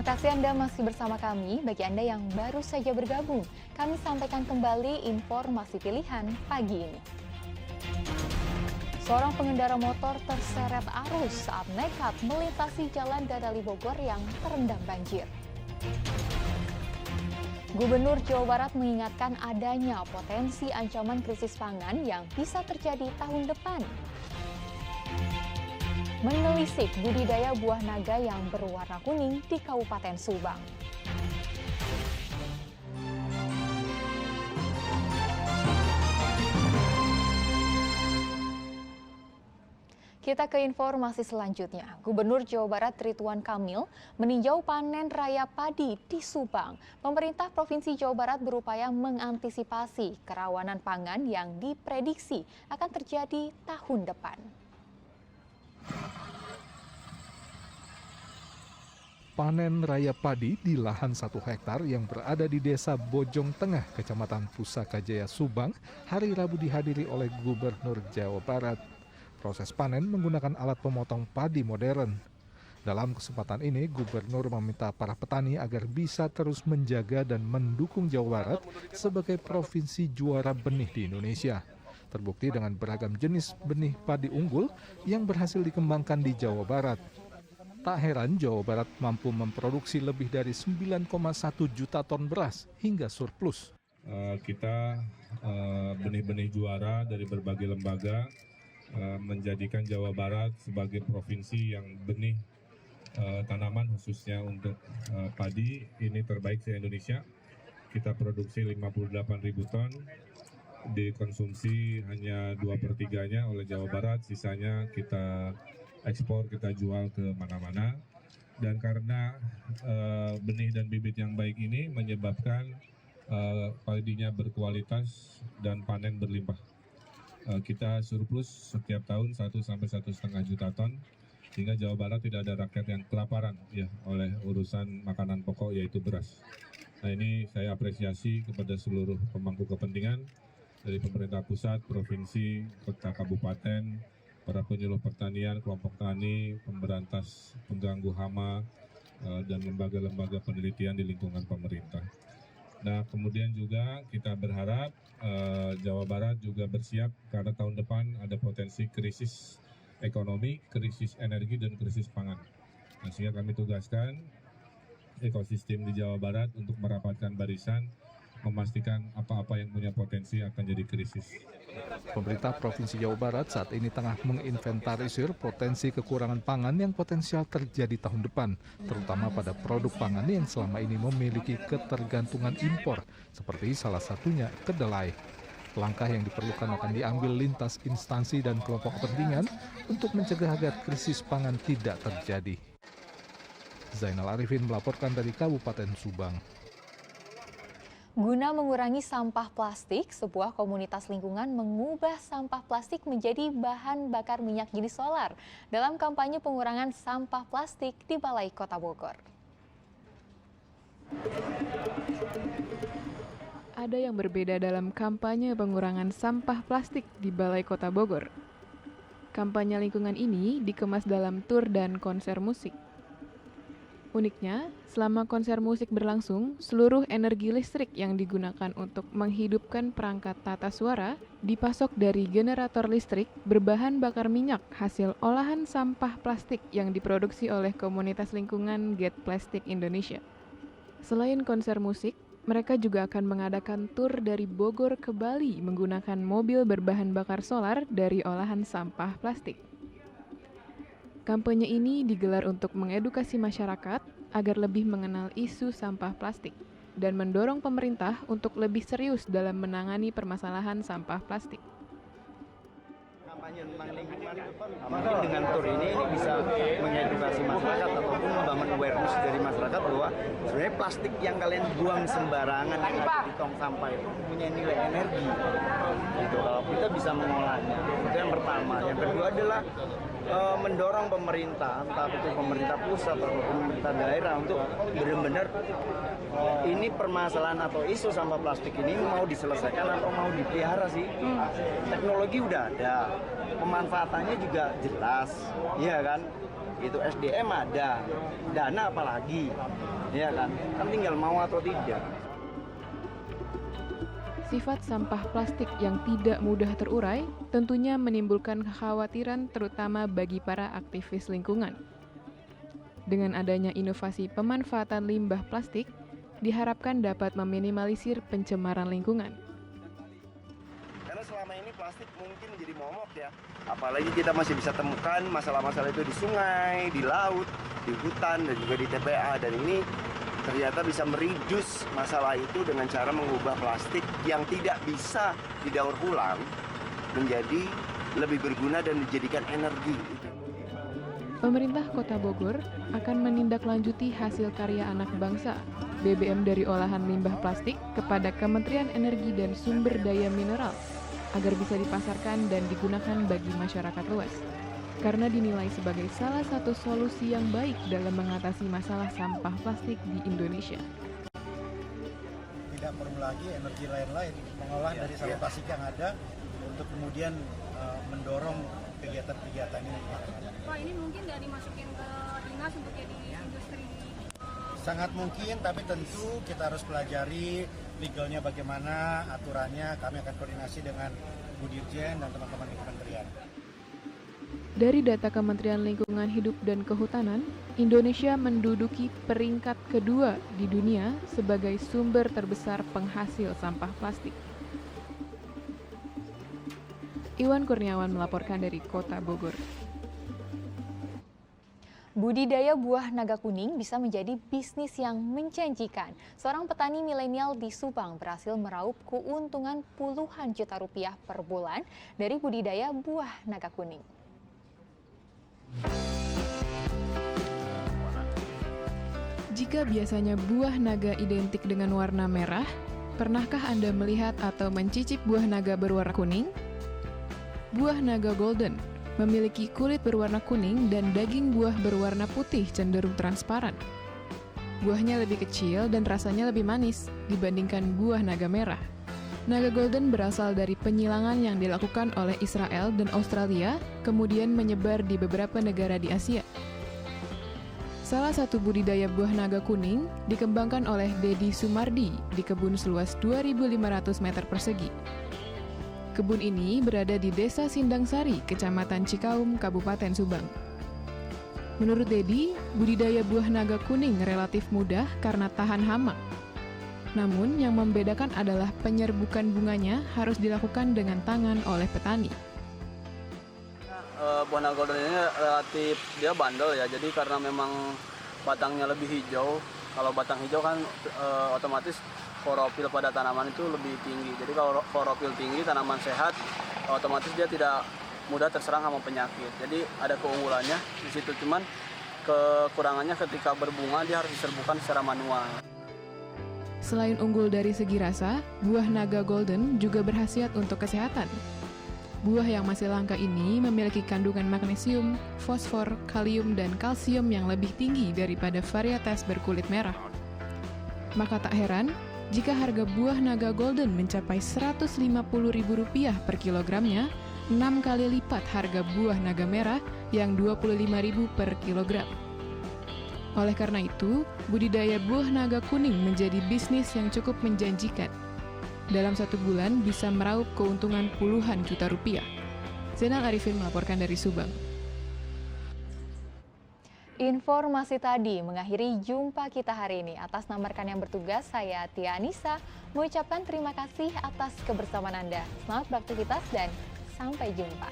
Terima kasih Anda masih bersama kami. Bagi Anda yang baru saja bergabung, kami sampaikan kembali informasi pilihan pagi ini. Seorang pengendara motor terseret arus saat nekat melintasi jalan Dadali Bogor yang terendam banjir. Gubernur Jawa Barat mengingatkan adanya potensi ancaman krisis pangan yang bisa terjadi tahun depan. Menelisik budidaya buah naga yang berwarna kuning di Kabupaten Subang. Kita ke informasi selanjutnya. Gubernur Jawa Barat Ridwan Kamil meninjau panen raya padi di Subang. Pemerintah Provinsi Jawa Barat berupaya mengantisipasi kerawanan pangan yang diprediksi akan terjadi tahun depan. Panen raya padi di lahan 1 hektar yang berada di Desa Bojong Tengah, Kecamatan Pusaka Jaya, Subang, hari Rabu dihadiri oleh Gubernur Jawa Barat. Proses panen menggunakan alat pemotong padi modern. Dalam kesempatan ini, Gubernur meminta para petani agar bisa terus menjaga dan mendukung Jawa Barat sebagai provinsi juara benih di Indonesia. Terbukti dengan beragam jenis benih padi unggul yang berhasil dikembangkan di Jawa Barat. Tak heran Jawa Barat mampu memproduksi lebih dari 9,1 juta ton beras hingga surplus. Kita benih-benih juara dari berbagai lembaga menjadikan Jawa Barat sebagai provinsi yang benih tanaman khususnya untuk padi ini terbaik di Indonesia. Kita produksi 58.000 ton, dikonsumsi hanya 2/3-nya oleh Jawa Barat, sisanya kita ekspor, kita jual ke mana-mana. Dan karena benih dan bibit yang baik ini menyebabkan padinya berkualitas dan panen berlimpah. Kita surplus setiap tahun 1 sampai 1,5 juta ton, sehingga Jawa Barat tidak ada rakyat yang kelaparan ya oleh urusan makanan pokok yaitu beras. Nah, ini saya apresiasi kepada seluruh pemangku kepentingan dari pemerintah pusat, provinsi, kota, kabupaten, para penyuluh pertanian, kelompok tani, pemberantas pengganggu hama, dan lembaga-lembaga penelitian di lingkungan pemerintah. Nah, kemudian juga kita berharap Jawa Barat juga bersiap karena tahun depan ada potensi krisis ekonomi, krisis energi, dan krisis pangan. Nah, sehingga kami tugaskan ekosistem di Jawa Barat untuk merapatkan barisan, memastikan apa-apa yang punya potensi akan jadi krisis. Pemerintah Provinsi Jawa Barat saat ini tengah menginventarisir potensi kekurangan pangan yang potensial terjadi tahun depan, terutama pada produk pangan yang selama ini memiliki ketergantungan impor, seperti salah satunya kedelai. Langkah yang diperlukan akan diambil lintas instansi dan kelompok kepentingan untuk mencegah agar krisis pangan tidak terjadi. Zainal Arifin melaporkan dari Kabupaten Subang. Guna mengurangi sampah plastik, sebuah komunitas lingkungan mengubah sampah plastik menjadi bahan bakar minyak jenis solar dalam kampanye pengurangan sampah plastik di Balai Kota Bogor. Ada yang berbeda dalam kampanye pengurangan sampah plastik di Balai Kota Bogor. Kampanye lingkungan ini dikemas dalam tur dan konser musik. Uniknya, selama konser musik berlangsung, seluruh energi listrik yang digunakan untuk menghidupkan perangkat tata suara dipasok dari generator listrik berbahan bakar minyak hasil olahan sampah plastik yang diproduksi oleh komunitas lingkungan Get Plastic Indonesia. Selain konser musik, mereka juga akan mengadakan tur dari Bogor ke Bali menggunakan mobil berbahan bakar solar dari olahan sampah plastik. Kampanye ini digelar untuk mengedukasi masyarakat agar lebih mengenal isu sampah plastik dan mendorong pemerintah untuk lebih serius dalam menangani permasalahan sampah plastik. Kampanye tentang lingkungan, mungkin dengan tur ini bisa mengedukasi masyarakat ataupun membangun awareness dari masyarakat bahwa sebenarnya plastik yang kalian buang sembarangan yang ada di tong sampah itu punya nilai energi. Gitu, kalau kita bisa mengolahnya, itu yang pertama. Yang kedua adalah mendorong pemerintah, entah itu pemerintah pusat atau pemerintah daerah untuk benar-benar ini permasalahan atau isu sampah plastik ini mau diselesaikan atau mau dipelihara sih. Teknologi udah ada, pemanfaatannya juga jelas, iya kan? Itu SDM ada, dana apalagi, iya kan? Kan tinggal mau atau tidak. Sifat sampah plastik yang tidak mudah terurai tentunya menimbulkan kekhawatiran terutama bagi para aktivis lingkungan. Dengan adanya inovasi pemanfaatan limbah plastik, diharapkan dapat meminimalisir pencemaran lingkungan. Karena selama ini plastik mungkin jadi momok ya. Apalagi kita masih bisa temukan masalah-masalah itu di sungai, di laut, di hutan, dan juga di TPA. Dan ini ternyata bisa mereduce masalah itu dengan cara mengubah plastik yang tidak bisa didaur ulang menjadi lebih berguna dan dijadikan energi. Pemerintah Kota Bogor akan menindaklanjuti hasil karya anak bangsa, BBM dari olahan limbah plastik kepada Kementerian Energi dan Sumber Daya Mineral, agar bisa dipasarkan dan digunakan bagi masyarakat luas. Karena dinilai sebagai salah satu solusi yang baik dalam mengatasi masalah sampah plastik di Indonesia. Tidak perlu lagi energi lain-lain mengolah dari sampah plastik yang ada untuk kemudian mendorong kegiatan-kegiatan ini. Pak, ini mungkin nggak dimasukin ke dinas untuk jadi industri? Sangat mungkin, tapi tentu kita harus pelajari legalnya bagaimana, aturannya. Kami akan koordinasi dengan Bu Dirjen dan teman-teman di kementerian. Dari data Kementerian Lingkungan Hidup dan Kehutanan, Indonesia menduduki peringkat kedua di dunia sebagai sumber terbesar penghasil sampah plastik. Iwan Kurniawan melaporkan dari Kota Bogor. Budidaya buah naga kuning bisa menjadi bisnis yang menjanjikan. Seorang petani milenial di Subang berhasil meraup keuntungan puluhan juta rupiah per bulan dari budidaya buah naga kuning. Jika biasanya buah naga identik dengan warna merah, pernahkah Anda melihat atau mencicip buah naga berwarna kuning? Buah naga golden memiliki kulit berwarna kuning dan daging buah berwarna putih cenderung transparan. Buahnya lebih kecil dan rasanya lebih manis dibandingkan buah naga merah. Naga golden berasal dari penyilangan yang dilakukan oleh Israel dan Australia, kemudian menyebar di beberapa negara di Asia. Salah satu budidaya buah naga kuning dikembangkan oleh Dedi Sumardi di kebun seluas 2.500 meter persegi. Kebun ini berada di Desa Sindangsari, Kecamatan Cikaum, Kabupaten Subang. Menurut Dedi, budidaya buah naga kuning relatif mudah karena tahan hama. Namun, yang membedakan adalah penyerbukan bunganya harus dilakukan dengan tangan oleh petani. Buah naga golden ini relatif dia bandel ya, jadi karena memang batangnya lebih hijau. Kalau batang hijau kan otomatis klorofil pada tanaman itu lebih tinggi. Jadi kalau klorofil tinggi, tanaman sehat, otomatis dia tidak mudah terserang sama penyakit. Jadi ada keunggulannya di situ, cuman kekurangannya ketika berbunga dia harus diserbukan secara manual. Selain unggul dari segi rasa, buah naga golden juga berkhasiat untuk kesehatan. Buah yang masih langka ini memiliki kandungan magnesium, fosfor, kalium, dan kalsium yang lebih tinggi daripada varietas berkulit merah. Maka tak heran jika harga buah naga golden mencapai Rp150.000 per kilogramnya, 6 kali lipat harga buah naga merah yang Rp25.000 per kilogram. Oleh karena itu, budidaya buah naga kuning menjadi bisnis yang cukup menjanjikan. Dalam 1 bulan bisa meraup keuntungan puluhan juta rupiah. Zainal Arifin melaporkan dari Subang. Informasi tadi mengakhiri jumpa kita hari ini. Atas nama rekan yang bertugas, saya Tia Anissa mengucapkan terima kasih atas kebersamaan Anda. Selamat beraktivitas dan sampai jumpa.